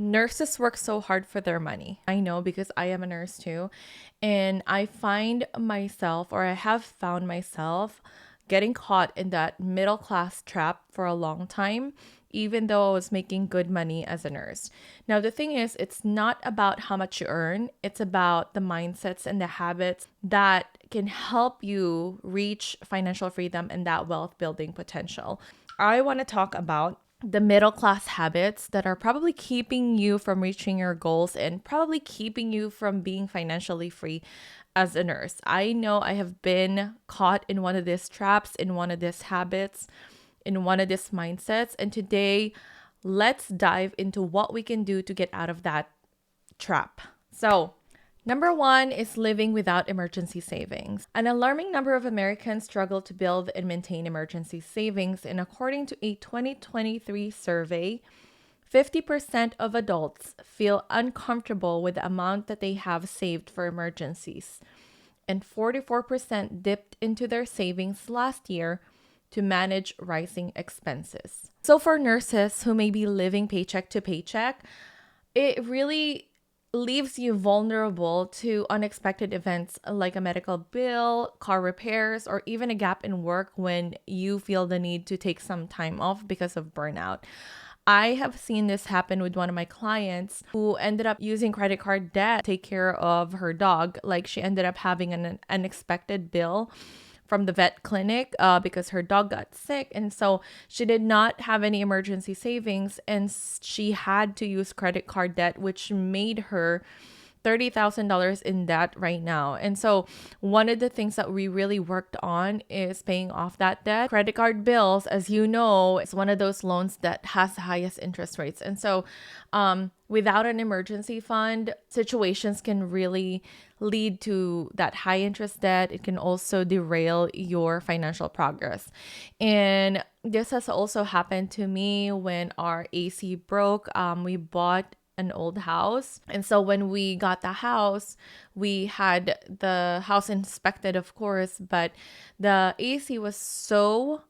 Nurses work so hard for their money. I know because I am a nurse too. And I find myself, or I have found myself, getting caught in that middle class trap for a long time, even though I was making good money as a nurse. Now, the thing is, it's not about how much you earn, it's about the mindsets and the habits that can help you reach financial freedom and that wealth building potential. I want to talk about the middle class habits that are probably keeping you from reaching your goals and probably keeping you from being financially free as a nurse. I know I have been caught in one of these traps, in one of these habits, in one of these mindsets. And today, let's dive into what we can do to get out of that trap. So, number one is living without emergency savings. An alarming number of Americans struggle to build and maintain emergency savings, and according to a 2023 survey, 50% of adults feel uncomfortable with the amount that they have saved for emergencies, and 44% dipped into their savings last year to manage rising expenses. So, for nurses who may be living paycheck to paycheck, it really leaves you vulnerable to unexpected events like a medical bill, car repairs, or even a gap in work when you feel the need to take some time off because of burnout. I have seen this happen with one of my clients who ended up using credit card debt to take care of her dog. Like, she ended up having an unexpected bill from the vet clinic because her dog got sick. And so she did not have any emergency savings, and she had to use credit card debt, which made her $30,000 in debt right now. And so one of the things that we really worked on is paying off that debt. Credit card bills, as you know, is one of those loans that has the highest interest rates. And so without an emergency fund, situations can really lead to that high interest debt. It can also derail your financial progress. And this has also happened to me when our AC broke. We bought an old house. And so when we got the house, we had the house inspected, of course, but the AC was so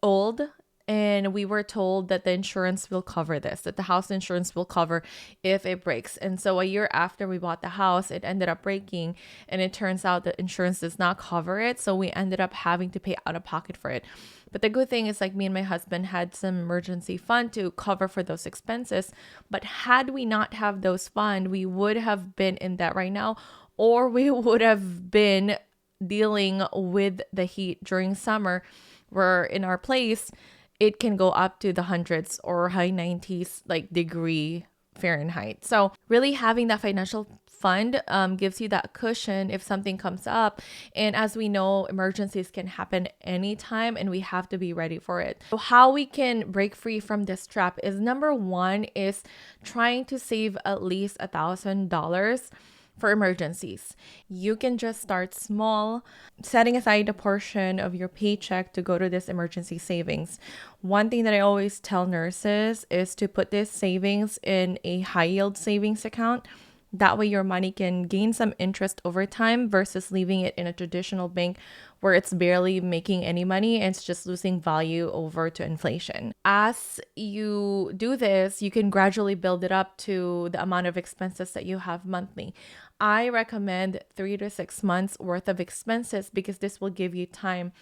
old, and we were told that the insurance will cover this, that the house insurance will cover if it breaks. And so a year after we bought the house, it ended up breaking, and it turns out that insurance does not cover it. So we ended up having to pay out of pocket for it. But the good thing is, like, me and my husband had some emergency fund to cover for those expenses. But had we not have those fund, we would have been in debt right now, or we would have been dealing with the heat during summer, where in our place, it can go up to the hundreds or high 90s like degree Fahrenheit. So really having that financial fund gives you that cushion if something comes up. And as we know, emergencies can happen anytime, and we have to be ready for it. So how we can break free from this trap is, number one is trying to save at least $1,000 for emergencies. You can just start small, setting aside a portion of your paycheck to go to this emergency savings. One thing that I always tell nurses is to put this savings in a high yield savings account. That way your money can gain some interest over time versus leaving it in a traditional bank where it's barely making any money and it's just losing value over to inflation. As you do this, you can gradually build it up to the amount of expenses that you have monthly. I recommend 3 to 6 months worth of expenses because this will give you time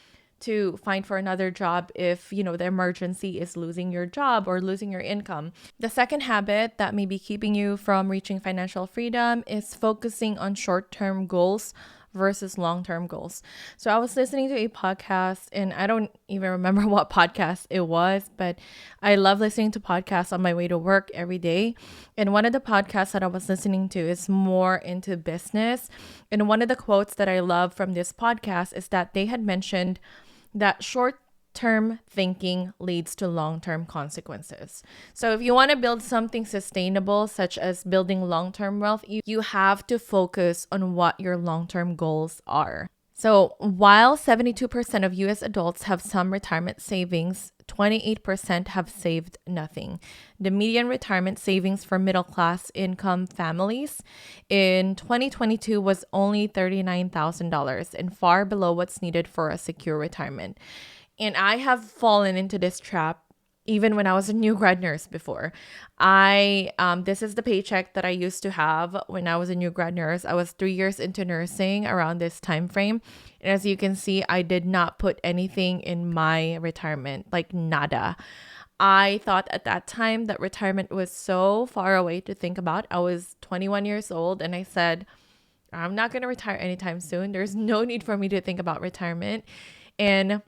to find for another job if, the emergency is losing your job or losing your income. The second habit that may be keeping you from reaching financial freedom is focusing on short-term goals versus long-term goals. So I was listening to a podcast, and I don't even remember what podcast it was, but I love listening to podcasts on my way to work every day. And one of the podcasts that I was listening to is more into business. And one of the quotes that I love from this podcast is that they had mentioned that short-term thinking leads to long-term consequences. So if you want to build something sustainable, such as building long-term wealth, you have to focus on what your long-term goals are. So while 72% of US adults have some retirement savings, 28% have saved nothing. The median retirement savings for middle-class income families in 2022 was only $39,000 and far below what's needed for a secure retirement. And I have fallen into this trap even when I was a new grad nurse before. I this is the paycheck that I used to have when I was a new grad nurse. I was 3 years into nursing around this time frame. And as you can see, I did not put anything in my retirement, like nada. I thought at that time that retirement was so far away to think about. I was 21 years old and I said, I'm not going to retire anytime soon. There's no need for me to think about retirement. And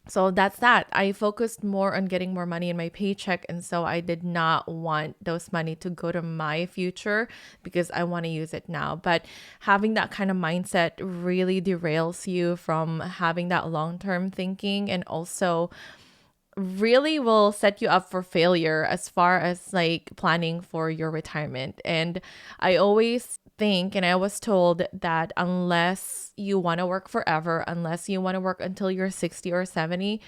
so that's that. I focused more on getting more money in my paycheck. And so I did not want those money to go to my future because I want to use it now. But having that kind of mindset really derails you from having that long-term thinking, and also really will set you up for failure as far as like planning for your retirement. And I always think, and I was told that unless you want to work forever, unless you want to work until you're 60 or 70,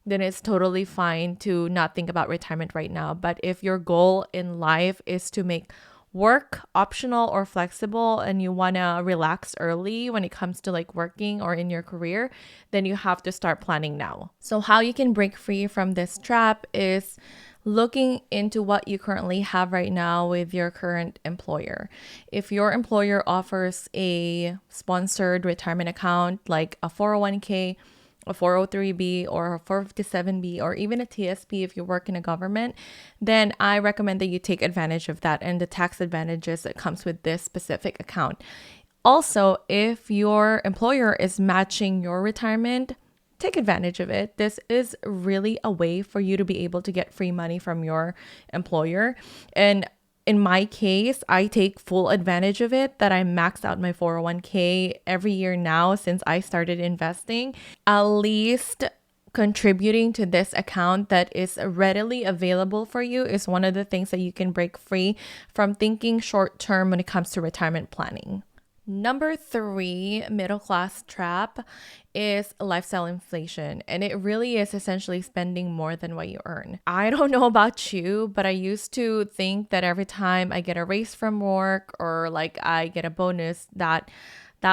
then it's totally fine to not think about retirement right now. But if your goal in life is to make work optional or flexible, and you want to relax early when it comes to like working or in your career, then you have to start planning now. So how you can break free from this trap is looking into what you currently have right now with your current employer. If your employer offers a sponsored retirement account like a 401k, a 403b, or a 457b, or even a TSP if you work in a government, then I recommend that you take advantage of that and the tax advantages that comes with this specific account. Also, if your employer is matching your retirement, take advantage of it. This is really a way for you to be able to get free money from your employer. And in my case, I take full advantage of it, that I max out my 401k every year now since I started investing. At least contributing to this account that is readily available for you is one of the things that you can break free from thinking short term when it comes to retirement planning. Number 3 middle class trap is lifestyle inflation. And it really is essentially spending more than what you earn. I don't know about you, but I used to think that every time I get a raise from work or like I get a bonus, that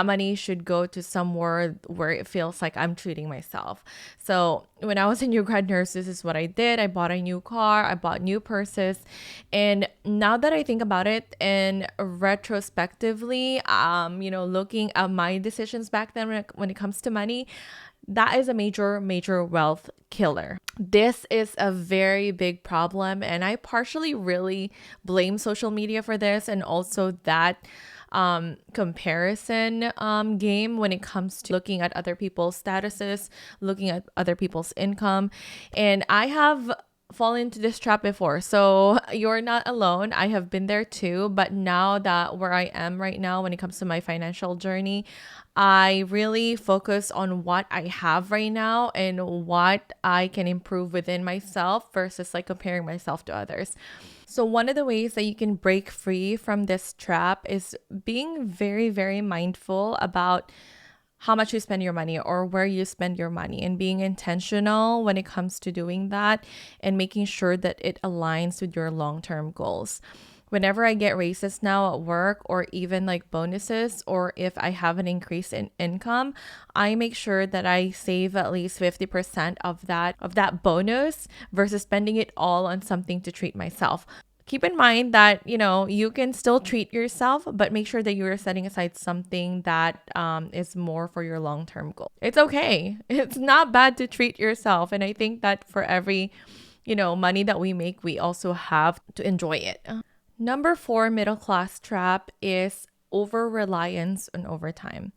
money should go to somewhere where it feels like I'm treating myself. So when I was a new grad nurse, this is what I did. I bought a new car, I bought new purses. And now that I think about it and retrospectively, looking at my decisions back then when it comes to money, that is a major wealth killer. This is a very big problem. And I partially really blame social media for this, and also that comparison game when it comes to looking at other people's statuses, looking at other people's income. And I have fallen into this trap before. So you're not alone. I have been there too. But now that where I am right now when it comes to my financial journey, I really focus on what I have right now and what I can improve within myself versus like comparing myself to others. So one of the ways that you can break free from this trap is being very mindful about how much you spend your money or where you spend your money, and being intentional when it comes to doing that and making sure that it aligns with your long-term goals. Whenever I get raises now at work, or even like bonuses, or if I have an increase in income, I make sure that I save at least 50% of that bonus versus spending it all on something to treat myself. Keep in mind that, you can still treat yourself, but make sure that you're setting aside something that is more for your long-term goal. It's okay. It's not bad to treat yourself. And I think that for every, money that we make, we also have to enjoy it. Number 4 middle class trap is over-reliance on overtime.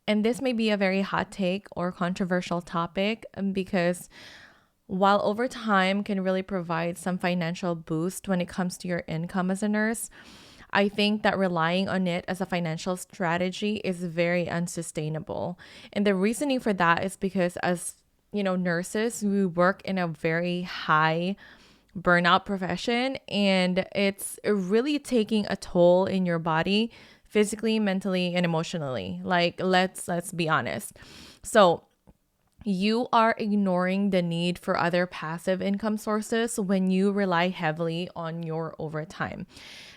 And this may be a very hot take or controversial topic because while overtime can really provide some financial boost when it comes to your income as a nurse, I think that relying on it as a financial strategy is very unsustainable. And the reasoning for that is because as, nurses, we work in a very high burnout profession, and it's really taking a toll in your body physically, mentally, and emotionally. Like let's be honest. So you are ignoring the need for other passive income sources when you rely heavily on your overtime.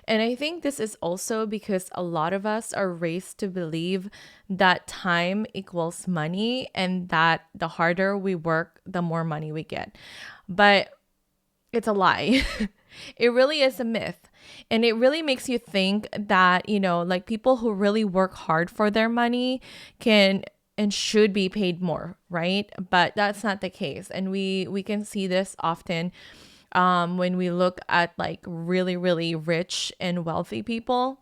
And I think this is also because a lot of us are raised to believe that time equals money, and that the harder we work, the more money we get. But It's a lie. It really is a myth. And it really makes you think that, like people who really work hard for their money can and should be paid more, right? But that's not the case. And we can see this often when we look at like really, really rich and wealthy people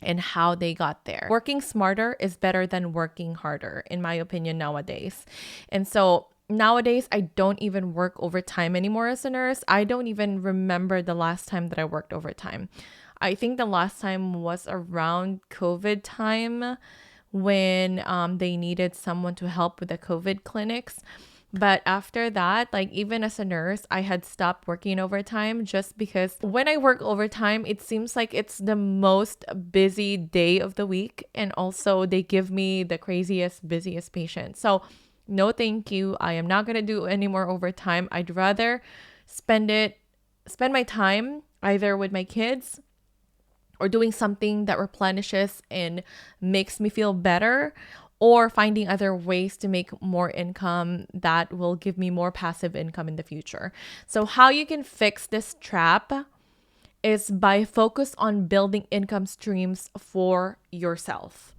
and how they got there. Working smarter is better than working harder, in my opinion, nowadays. And so nowadays, I don't even work overtime anymore as a nurse. I don't even remember the last time that I worked overtime. I think the last time was around COVID time when they needed someone to help with the COVID clinics. But after that, like even as a nurse, I had stopped working overtime just because when I work overtime, it seems like it's the most busy day of the week. And also, they give me the craziest, busiest patients. So, no, thank you. I am not going to do any more overtime. I'd rather spend my time either with my kids or doing something that replenishes and makes me feel better, or finding other ways to make more income that will give me more passive income in the future. So how you can fix this trap is by focus on building income streams for yourself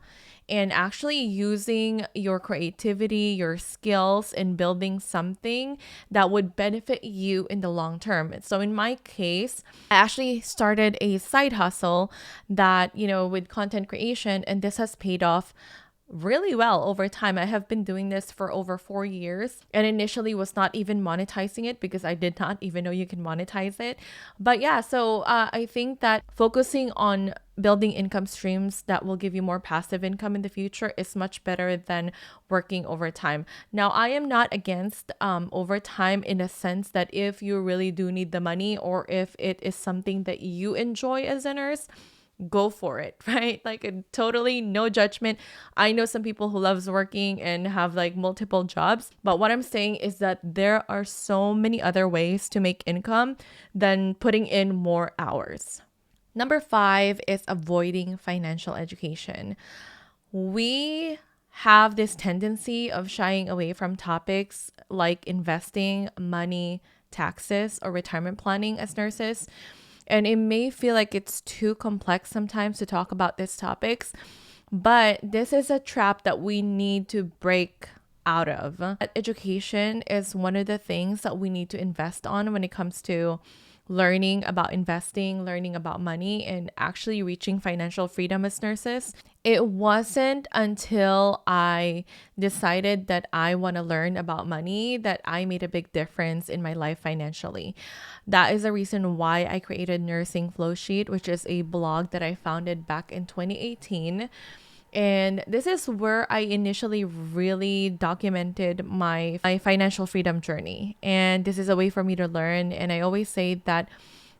and actually using your creativity, your skills in building something that would benefit you in the long term. So in my case, I actually started a side hustle that, with content creation, and this has paid off really well over time. I have been doing this for over 4 years and initially was not even monetizing it because I did not even know you can monetize it. But yeah, so I think that focusing on building income streams that will give you more passive income in the future is much better than working overtime. Now, I am not against overtime in a sense that if you really do need the money or if it is something that you enjoy as a nurse, go for it, right? Like totally no judgment. I know some people who loves working and have like multiple jobs, but what I'm saying is that there are so many other ways to make income than putting in more hours. Number 5 is avoiding financial education. We have this tendency of shying away from topics like investing, money, taxes, or retirement planning as nurses. And it may feel like it's too complex sometimes to talk about these topics, but this is a trap that we need to break out of. Education is one of the things that we need to invest on when it comes to learning about investing, learning about money, and actually reaching financial freedom as nurses. It wasn't until I decided that I want to learn about money that I made a big difference in my life financially. That is the reason why I created Nursing Flow Sheet, which is a blog that I founded back in 2018. And this is where I initially really documented my financial freedom journey. And this is a way for me to learn. And I always say that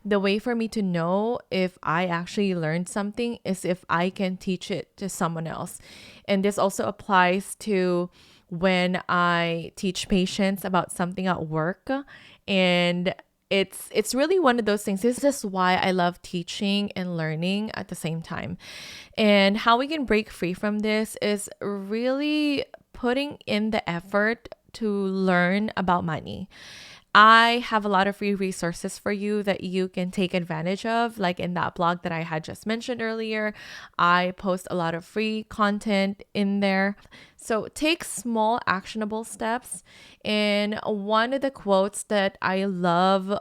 the way for me to know if I actually learned something is if I can teach it to someone else. And this also applies to when I teach patients about something at work. And it's really one of those things. This is why I love teaching and learning at the same time. And how we can break free from this is really putting in the effort to learn about money. I have a lot of free resources for you that you can take advantage of. Like in that blog that I had just mentioned earlier, I post a lot of free content in there. So take small actionable steps. And one of the quotes that I love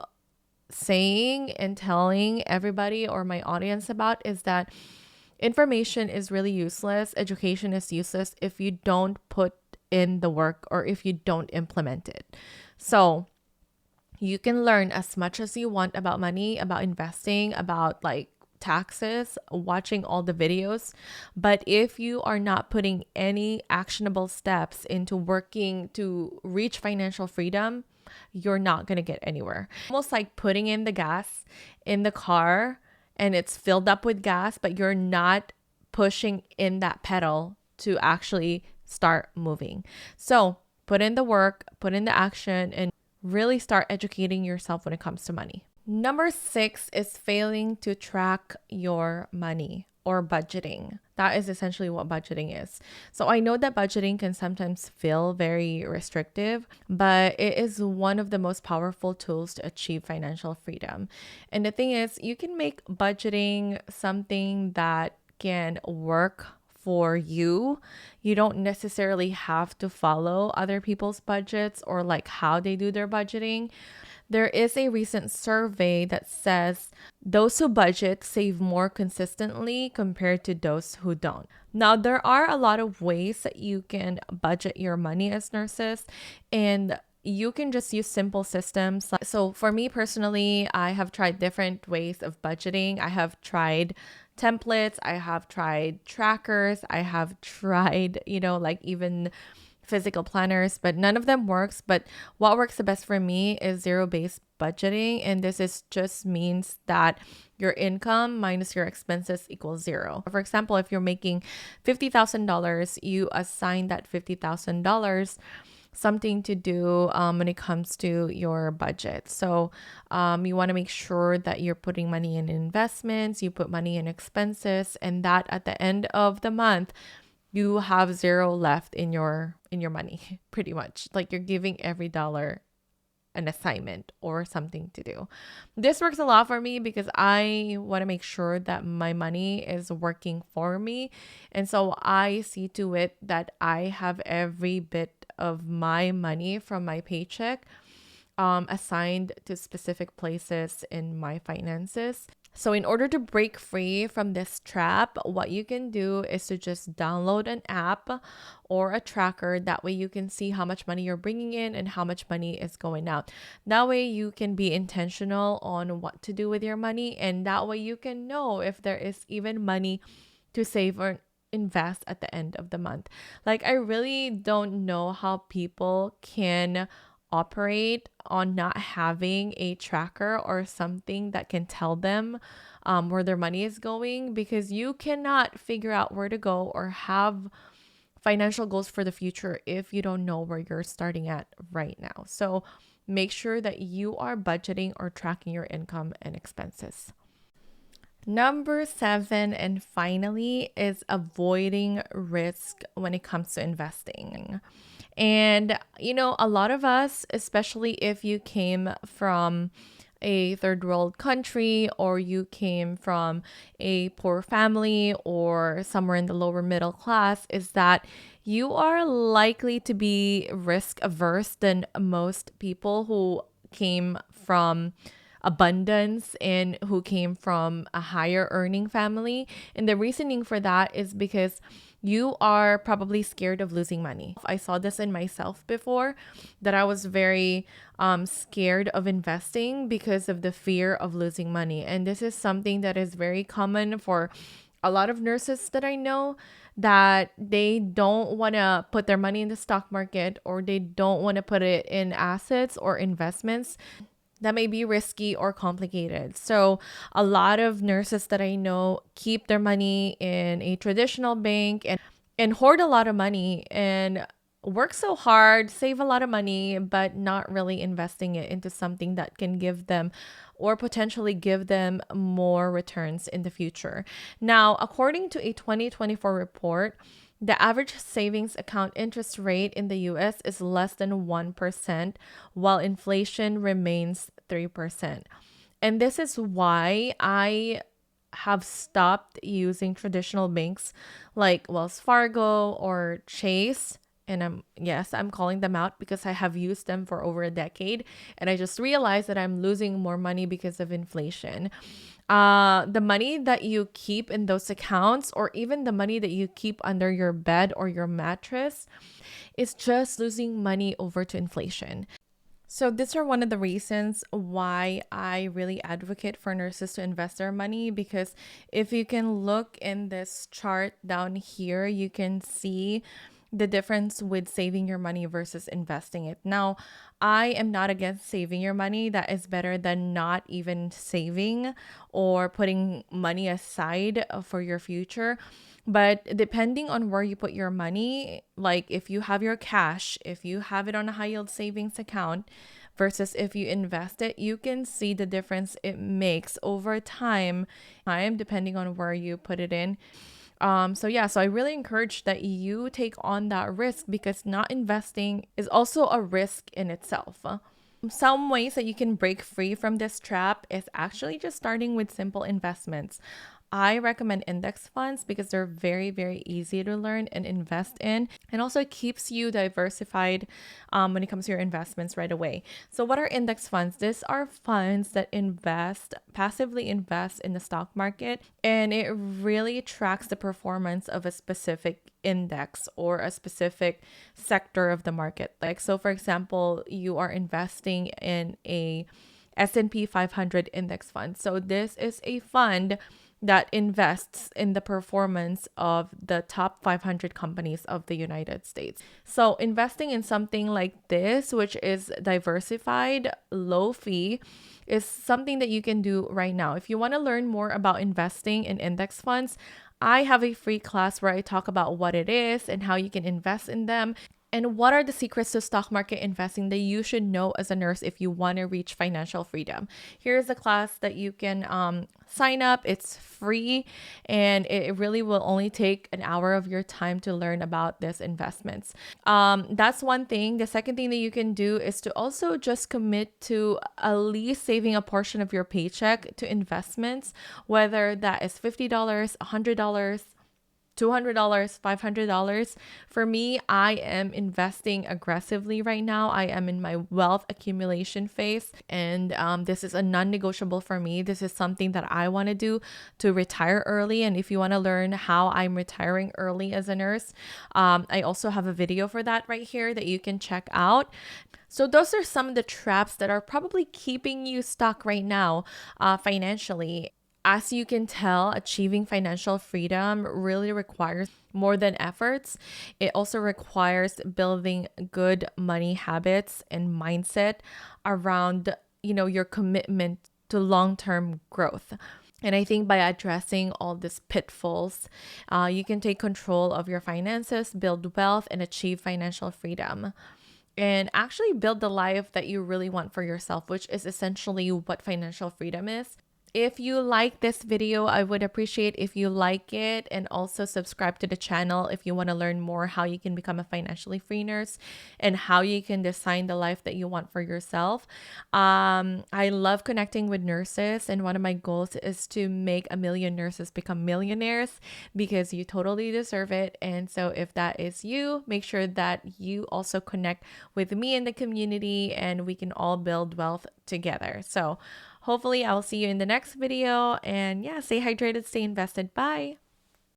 saying and telling everybody or my audience about is that information is really useless. Education is useless if you don't put in the work or if you don't implement it. So you can learn as much as you want about money, about investing, about like taxes, watching all the videos. But if you are not putting any actionable steps into working to reach financial freedom, you're not going to get anywhere. Almost like putting in the gas in the car and it's filled up with gas, but you're not pushing in that pedal to actually start moving. So put in the work, put in the action, and really start educating yourself when it comes to money. Number 6 is failing to track your money. or budgeting. That is essentially what budgeting is. So I know that budgeting can sometimes feel very restrictive, but it is one of the most powerful tools to achieve financial freedom. And the thing is, you can make budgeting something that can work for you. You don't necessarily have to follow other people's budgets or like how they do their budgeting. There is a recent survey that says those who budget save more consistently compared to those who don't. Now, there are a lot of ways that you can budget your money as nurses, and you can just use simple systems. So, for me personally, I have tried different ways of budgeting. I have tried templates, I have tried trackers, I have tried, like even physical planners, but none of them works. But what works the best for me is zero-based budgeting, and this is just means that your income minus your expenses equals zero. For example, if you're making $50,000, you assign that $50,000 something to do when it comes to your budget. So you want to make sure that you're putting money in investments, you put money in expenses, and that at the end of the month you have zero left in your money. Pretty much like you're giving every dollar an assignment or something to do. This works a lot for me because I want to make sure that my money is working for me, and so I see to it that I have every bit of my money from my paycheck assigned to specific places in my finances. So in order to break free from this trap, what you can do is to just download an app or a tracker. That way you can see how much money you're bringing in and how much money is going out. That way you can be intentional on what to do with your money, and that way you can know if there is even money to save or invest at the end of the month. Like, I really don't know how people can operate on not having a tracker or something that can tell them where their money is going, because you cannot figure out where to go or have financial goals for the future if you don't know where you're starting at right now. So make sure that you are budgeting or tracking your income and expenses. Number 7, and finally, is avoiding risk when it comes to investing. And, a lot of us, especially if you came from a third world country or you came from a poor family or somewhere in the lower middle class, is that you are likely to be risk averse than most people who came from abundance and who came from a higher earning family. And the reasoning for that is because you are probably scared of losing money. I saw this in myself before, that I was very scared of investing because of the fear of losing money. And this is something that is very common for a lot of nurses that I know, that they don't want to put their money in the stock market, or they don't want to put it in assets or investments that may be risky or complicated. So a lot of nurses that I know keep their money in a traditional bank and hoard a lot of money and work so hard, save a lot of money, but not really investing it into something that can give them or potentially give them more returns in the future. Now, according to a 2024 report, the average savings account interest rate in the US is less than 1%, while inflation remains 3%. And this is why I have stopped using traditional banks like Wells Fargo or Chase. And I'm calling them out because I have used them for over a decade. And I just realized that I'm losing more money because of inflation. The money that you keep in those accounts, or even the money that you keep under your bed or your mattress, is just losing money over to inflation. So these are one of the reasons why I really advocate for nurses to invest their money, because if you can look in this chart down here, you can see the difference with saving your money versus investing it. Now, I am not against saving your money. That is better than not even saving or putting money aside for your future. But depending on where you put your money, like if you have your cash, if you have it on a high yield savings account versus if you invest it, you can see the difference it makes over time, depending on where you put it in. So I really encourage that you take on that risk, because not investing is also a risk in itself. Some ways that you can break free from this trap is actually just starting with simple investments. I recommend index funds because they're very, very easy to learn and invest in, and also it keeps you diversified when it comes to your investments right away. So, what are index funds? These are funds that passively invest in the stock market, and it really tracks the performance of a specific index or a specific sector of the market. Like, so for example, you are investing in a S&P 500 index fund. So, this is a fund that invests in the performance of the top 500 companies of the United States. So, investing in something like this, which is diversified, low fee, is something that you can do right now. If you want to learn more about investing in index funds, I have a free class where I talk about what it is and how you can invest in them, and what are the secrets to stock market investing that you should know as a nurse if you want to reach financial freedom. Here's a class that you can sign up. It's free, and it really will only take an hour of your time to learn about these investments. That's one thing. The second thing that you can do is to also just commit to at least saving a portion of your paycheck to investments, whether that is $50, $100, $200, $500. For me, I am investing aggressively right now. I am in my wealth accumulation phase, and this is a non-negotiable for me. This is something that I want to do to retire early. And if you want to learn how I'm retiring early as a nurse, I also have a video for that right here that you can check out. So those are some of the traps that are probably keeping you stuck right now financially. As you can tell, achieving financial freedom really requires more than efforts. It also requires building good money habits and mindset around, your commitment to long-term growth. And I think by addressing all these pitfalls, you can take control of your finances, build wealth, and achieve financial freedom, and actually build the life that you really want for yourself, which is essentially what financial freedom is. If you like this video, I would appreciate if you like it, and also subscribe to the channel if you want to learn more how you can become a financially free nurse and how you can design the life that you want for yourself. I love connecting with nurses, and one of my goals is to make 1 million nurses become millionaires, because you totally deserve it. And so if that is you, make sure that you also connect with me in the community, and we can all build wealth together. So hopefully I'll see you in the next video, and yeah, stay hydrated, stay invested. Bye.